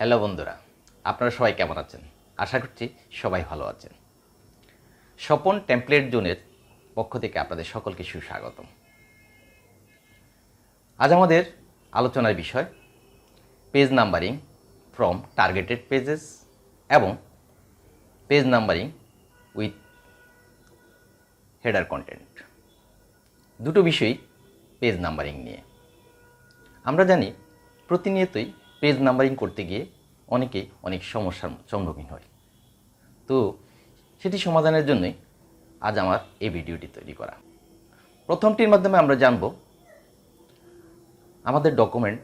Hello বন্ধুরা, আপনারা সবাই কেমন আছেন? আশা করছি সবাই ভালো আছেন। স্বপন টেমপ্লেট জোনের পক্ষ থেকে আপনাদের সকলকে সুস্বাগতম। আজ আমাদের আলোচনার বিষয় page numbering from targeted pages এবং page numbering with header content. দুটো বিষয়ই পেজ নাম্বারিং নিয়ে। আমরা জানি প্রতিনিয়তই পেজ নাম্বারিং করতে গিয়ে অনেকে অনেক সমস্যার সম্মুখীন হয়। তো সেটি সমাধানের জন্যই আজ আমার এই ভিডিওটি তৈরি করা। প্রথমটির মাধ্যমে আমরা জানব আমাদের ডকুমেন্ট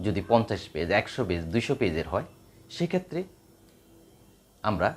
যদি 50 পেজ, 100 পেজ, 200 পেজের হয়, সেক্ষেত্রে আমরা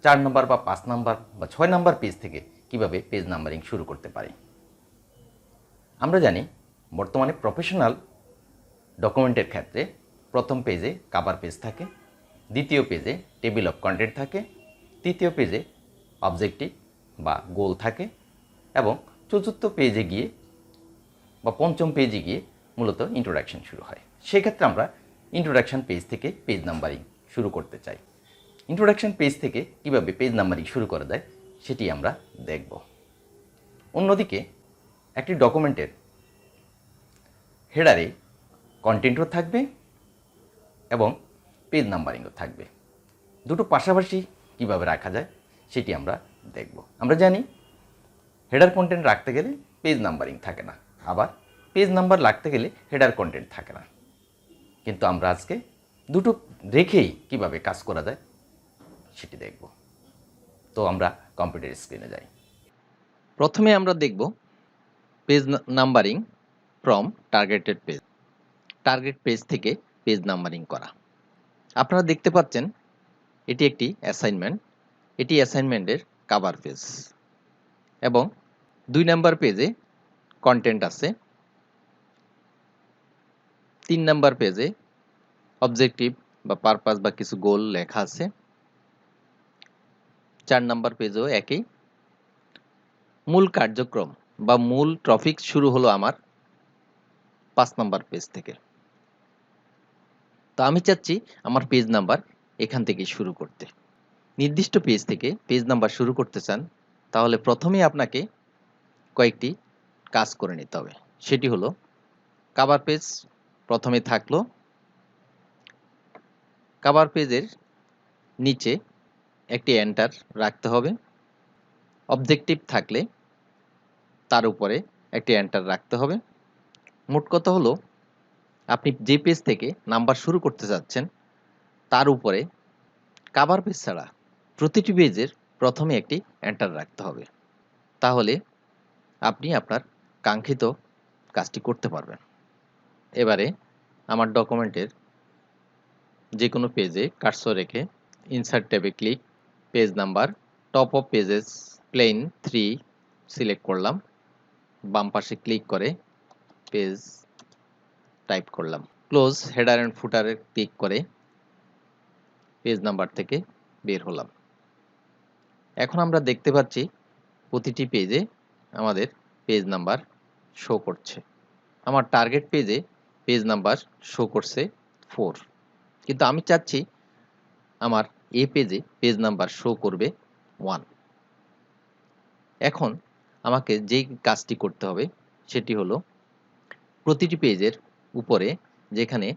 4 নম্বর বা 5 নম্বর বা 6 নম্বর পেজ থেকে কিভাবে পেজ নাম্বারিং শুরু করতে পারি। আমরা জানি বর্তমানে প্রফেশনাল ডকুমেন্টের ক্ষেত্রে প্রথম পেজে কভার পেজ থাকে, দ্বিতীয় পেজে টেবিল অফ কন্টেন্ট থাকে, তৃতীয় পেজে অবজেক্টিভ বা গোল থাকে এবং চতুর্থ পেজে গিয়ে বা পঞ্চম পেজে গিয়ে মূলত ইন্ট্রোডাকশন শুরু হয়। সেক্ষেত্রে আমরা ইন্ট্রোডাকশন পেজ থেকে পেজ নাম্বারিং শুরু করতে চাই। ইন্ট্রোডাকশন পেজ থেকে কীভাবে পেজ নাম্বারিং শুরু করা যায় সেটি আমরা দেখব। অন্যদিকে একটি ডকুমেন্টের হেডারে কন্টেন্টও থাকবে এবং পেজ নাম্বারিংও থাকবে। দুটো পাশাপাশি কীভাবে রাখা যায় সেটি আমরা দেখব। আমরা জানি হেডার কন্টেন্ট রাখতে গেলে পেজ নাম্বারিং থাকে না, আবার পেজ নাম্বার রাখতে গেলে হেডার কন্টেন্ট থাকে না। কিন্তু আমরা আজকে দুটো রেখেই কিভাবে কাজ করা যায় সেটি দেখব। তো আমরা কম্পিউটার স্ক্রিনে যাই। প্রথমে আমরা দেখব page numbering from targeted page. Target page থেকে পেজ নাম্বারিং করা। আপনারা দেখতে পাচ্ছেন এটি একটি অ্যাসাইনমেন্ট। এটি অ্যাসাইনমেন্টের কভার পেজ এবং 2 নাম্বার পেজে কন্টেন্ট আছে, 3 নাম্বার পেজে অবজেক্টিভ বা পারপাস বা কিছু গোল লেখা আছে, 4 নাম্বার পেজেও একই। মূল কার্যক্রম বা মূল টপিক শুরু হলো আমার 5 নাম্বার পেজ থেকে। তো আমি চাচ্ছি আমার পেজ নাম্বার এখান থেকে শুরু করতে। নির্দিষ্ট পেজ থেকে পেজ নাম্বার শুরু করতে চান, তাহলে প্রথমেই আপনাকে কয়েকটি কাজ করে নিতে হবে। সেটি হলো কভার পেজ প্রথমে থাকলো, কভার পেজের নিচে একটি এন্টার রাখতে হবে। অবজেক্টিভ থাকলে তার উপরে একটি এন্টার রাখতে হবে। মোট কথা হলো আপনি যে পেজ থেকে নাম্বার শুরু করতে যাচ্ছেন তার উপরে কভার পেজ ছাড়া প্রতিটি পেজের প্রথমে একটি এন্টার রাখতে হবে। তাহলে আপনি আপনার কাঙ্ক্ষিত কাজটি করতে পারবেন। এবারে আমার ডকুমেন্টের যে কোনো পেজে কার্সর রেখে ইনসার্ট ট্যাবে click, page number top of pages plain 3 select করলাম, বাম পাশে ক্লিক করে পেজ টাইপ করলাম, ক্লোজ হেডার অ্যান্ড ফুটারে ক্লিক করে পেজ নাম্বার থেকে বের হলাম। এখন আমরা দেখতে পাচ্ছি প্রতিটি পেজে আমাদের পেজ নাম্বার শো করছে। আমার টার্গেট পেজে পেজ নাম্বার শো করছে 4, কিন্তু আমি চাচ্ছি আমার এই পেজে পেজ নাম্বার শো করবে 1। এখন আমাকে যে কাজটি করতে হবে সেটি হলো প্রতিটি পেজের উপরে যেখানে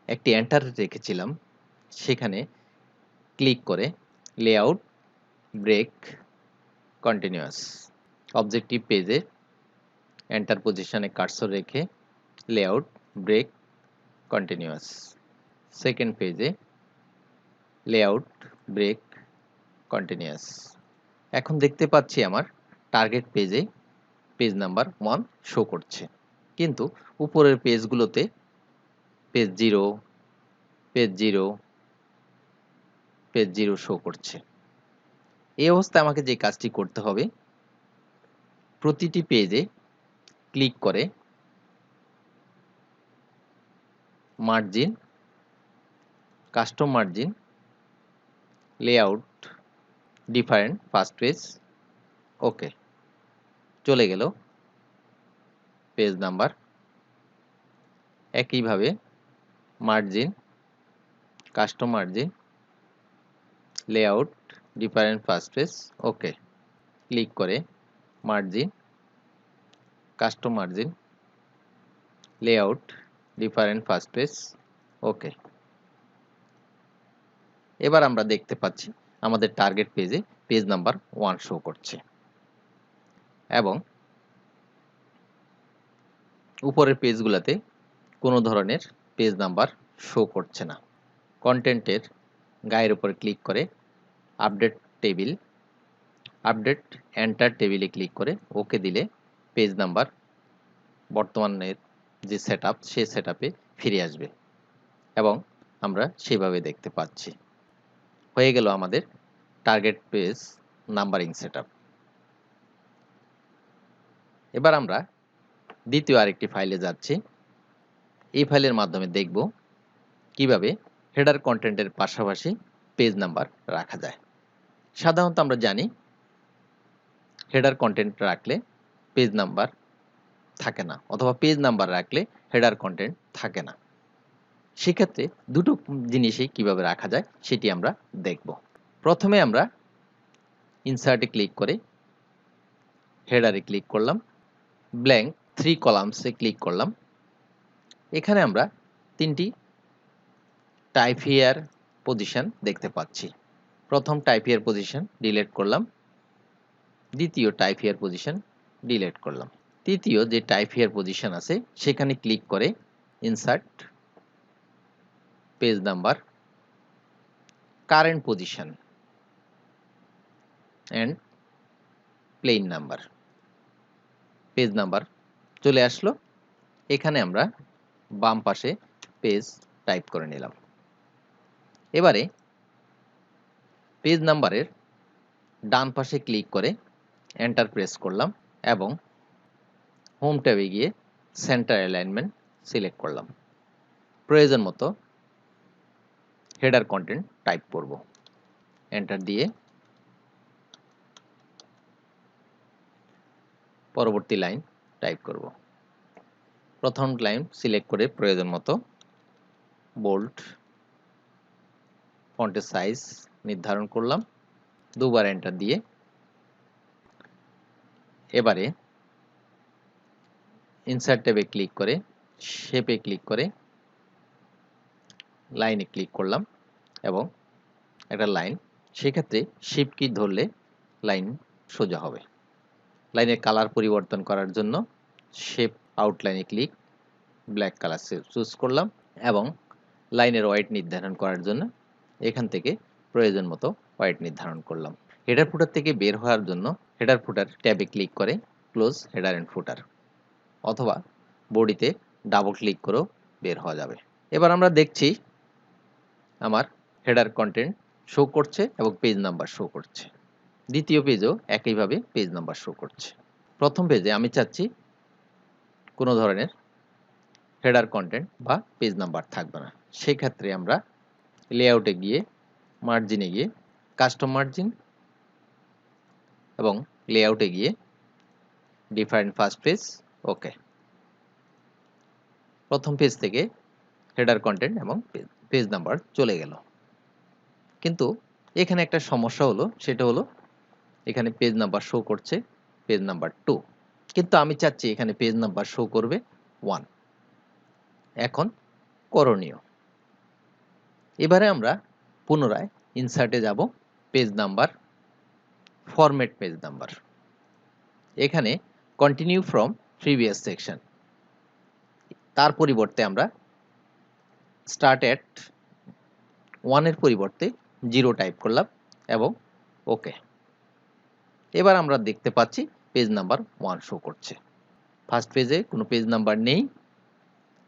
একটি এন্টার রেখেছিলাম সেখানে ক্লিক করে লেআউট, ব্রেক, কন্টিনিউয়াস। অবজেক্টিভ পেজে এন্টার পজিশনে কার্সর রেখে লেআউট, ব্রেক, কন্টিনিউয়াস। সেকেন্ড পেজে লেআউট, ব্রেক, কন্টিনিউয়াস। এখন দেখতে পাচ্ছি আমার টার্গেট পেজে পেজ নাম্বার 1 শো করছে, কিন্তু উপরের পেজগুলোতে পেজ 0, পেজ 0, পেজ 0 শো করছে। এই অবস্থায় আমাকে যে কাজটি করতে হবে, প্রতিটি পেজে ক্লিক করে margin, custom margin, layout, different first page, okay. চলে গেল পেজ নাম্বার। একইভাবে margin, custom margin, layout, different first page, okay. Click করে margin, custom margin, layout, different first page, okay. এবার আমরা দেখতে পাচ্ছি আমাদের টার্গেট পেজে পেজ নাম্বার 1 শো করছে এবং উপরের পেজগুলোতে কোনো ধরনের পেজ নাম্বার শো করছে না। কন্টেন্টের গায়ের উপরে ক্লিক করে আপডেট টেবিল, আপডেট এন্টার টেবিলে ক্লিক করে ওকে দিলে পেজ নাম্বার বর্তমানের যে সেটআপ সেই সেটআপে ফিরে আসবে এবং আমরা সেভাবে দেখতে পাচ্ছি। হয়ে গেল আমাদের টার্গেট পেজ নাম্বারিং সেটআপ। এবার আমরা দ্বিতীয় আরেকটি ফাইলে যাচ্ছি। এই ফাইলের মাধ্যমে দেখব কিভাবে হেডার কন্টেন্টের পাশাপাশি পেজ নাম্বার রাখা যায়। সাধারণত আমরা জানি হেডার কন্টেন্ট রাখলে পেজ নাম্বার থাকে না, অথবা পেজ নাম্বার রাখলে হেডার কন্টেন্ট থাকে না। সেক্ষেত্রে দুটো জিনিসই কিভাবে রাখা যায় সেটি আমরা দেখব। প্রথমে আমরা ইনসার্টে ক্লিক করে হেডারে ক্লিক করলাম, ব্ল্যাঙ্ক 3 কলামসে ক্লিক করলাম। এখানে আমরা তিনটি টাইপ হিয়ার পজিশন দেখতে পাচ্ছি। প্রথম টাইপ হিয়ার পজিশন ডিলিট করলাম, দ্বিতীয় টাইপ হিয়ার পজিশন ডিলিট করলাম, তৃতীয় যে টাইপ হিয়ার পজিশন আছে সেখানে ক্লিক করে insert, page number, current position and plain number, page number চলে আসলো। এখানে আমরা বাম পাশে পেজ টাইপ করে নিলাম। এবারে পেজ নাম্বারের ডান পাশে ক্লিক করে এন্টার প্রেস করলাম এবং হোম ট্যাবে গিয়ে সেন্টার অ্যালাইনমেন্ট সিলেক্ট করলাম। প্রয়োজন মতো হেডার কন্টেন্ট টাইপ করব, এন্টার দিয়ে পরবর্তী লাইন টাইপ করব। প্রথম লাইন সিলেক্ট করে প্রয়োজন মতো বোল্ড, ফন্টের সাইজ নির্ধারণ করলাম, দুবার এন্টার দিয়ে এবারে ইনসার্ট ট্যাবে ক্লিক করে শেপে ক্লিক করে লাইনে ক্লিক করলাম এবং একটা লাইন, সেক্ষেত্রে শিফট কি ধরলে লাইন সোজা হবে। লাইনের কালার পরিবর্তন করার জন্য শেপ আউটলাইনে ক্লিক, ব্ল্যাক কালার চুজ করলাম এবং লাইনের ওয়াইড নির্ধারণ করার জন্য এখান থেকে প্রয়োজন মতো ওয়াইড নির্ধারণ করলাম। হেডার ফুটার থেকে বের হওয়ার জন্য হেডার ফুটার ট্যাবে ক্লিক করে ক্লোজ হেডার এন্ড ফুটার, অথবা বডিতে ডাবল ক্লিক করেও বের হওয়া যাবে। এবার আমরা দেখছি আমার হেডার কন্টেন্ট শো করছে এবং পেজ নাম্বার শো করছে। দ্বিতীয় পেজও একইভাবে পেজ নাম্বার শো করছে। প্রথম পেজে আমি চাচ্ছি কোনো ধরনের হেডার কন্টেন্ট বা পেজ নাম্বার থাকবে না। সেক্ষেত্রে আমরা লেআউটে গিয়ে মার্জিনে গিয়ে কাস্টম মার্জিন এবং লেআউটে গিয়ে ডিফারেন্ট ফার্স্ট পেজ, ওকে। প্রথম পেজ থেকে হেডার কন্টেন্ট এবং পেজ নাম্বার চলে গেল। কিন্তু এখানে একটা সমস্যা হলো, সেটা হলো এখানে পেজ নাম্বার শো করছে পেজ নাম্বার 2, কিন্তু আমি চাচ্ছি এখানে পেজ নাম্বার শো করবে 1। এখন করণীয়, এবারে আমরা পুনরায় ইনসার্টে যাব, page number, format page number, এখানে কন্টিনিউ ফ্রম প্রিভিয়াস সেকশন, তার পরিবর্তে আমরা স্টার্ট এট 1 এর পরিবর্তে 0 টাইপ করলাম এবং ওকে। এবার আমরা দেখতে পাচ্ছি পেজ নাম্বার 1 শো করছে। ফার্স্ট পেজে কোনো পেজ নাম্বার নেই,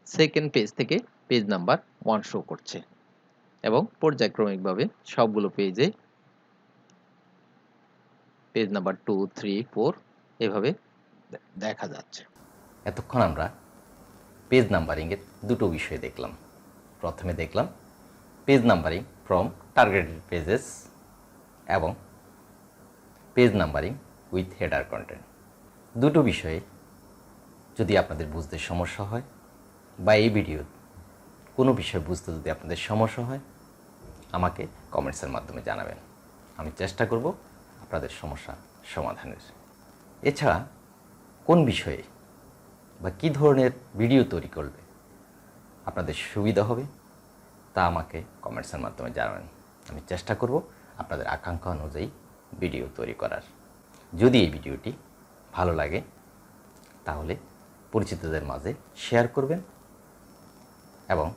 সেকেন্ড পেজ থেকে পেজ নাম্বার 1 শো করছে এবং পর্যায়ক্রমিকভাবে সবগুলো পেজে পেজ নাম্বার 2, 3, 4 এভাবে দেখা যাচ্ছে। এতক্ষণ আমরা পেজ নাম্বারিংয়ের দুটো বিষয় দেখলাম। প্রথমে দেখলাম page numbering from targeted pages এবং page numbering with header content. দুটো বিষয়ে যদি আপনাদের বুঝতে সমস্যা হয় বা এই ভিডিও কোনো বিষয় বুঝতে যদি আপনাদের সমস্যা হয়, আমাকে কমেন্টসের মাধ্যমে জানাবেন। আমি চেষ্টা করব আপনাদের সমস্যা সমাধানের। এছাড়া কোন বিষয়ে বা কী ধরনের ভিডিও তৈরি করলে আপনাদের সুবিধা হবে তা আমাকে কমেন্টসের মাধ্যমে জানাবেন। আমি চেষ্টা করব আপনাদের আকাঙ্ক্ষা অনুযায়ী ভিডিও তৈরি করার। যদি এই ভিডিওটি ভালো লাগে তাহলে পরিচিতদের মাঝে শেয়ার করবেন এবং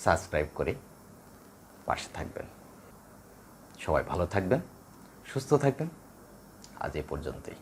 সাবস্ক্রাইব করে পাশে থাকবেন। সবাই ভালো থাকবেন, সুস্থ থাকবেন। আজ এ পর্যন্তই।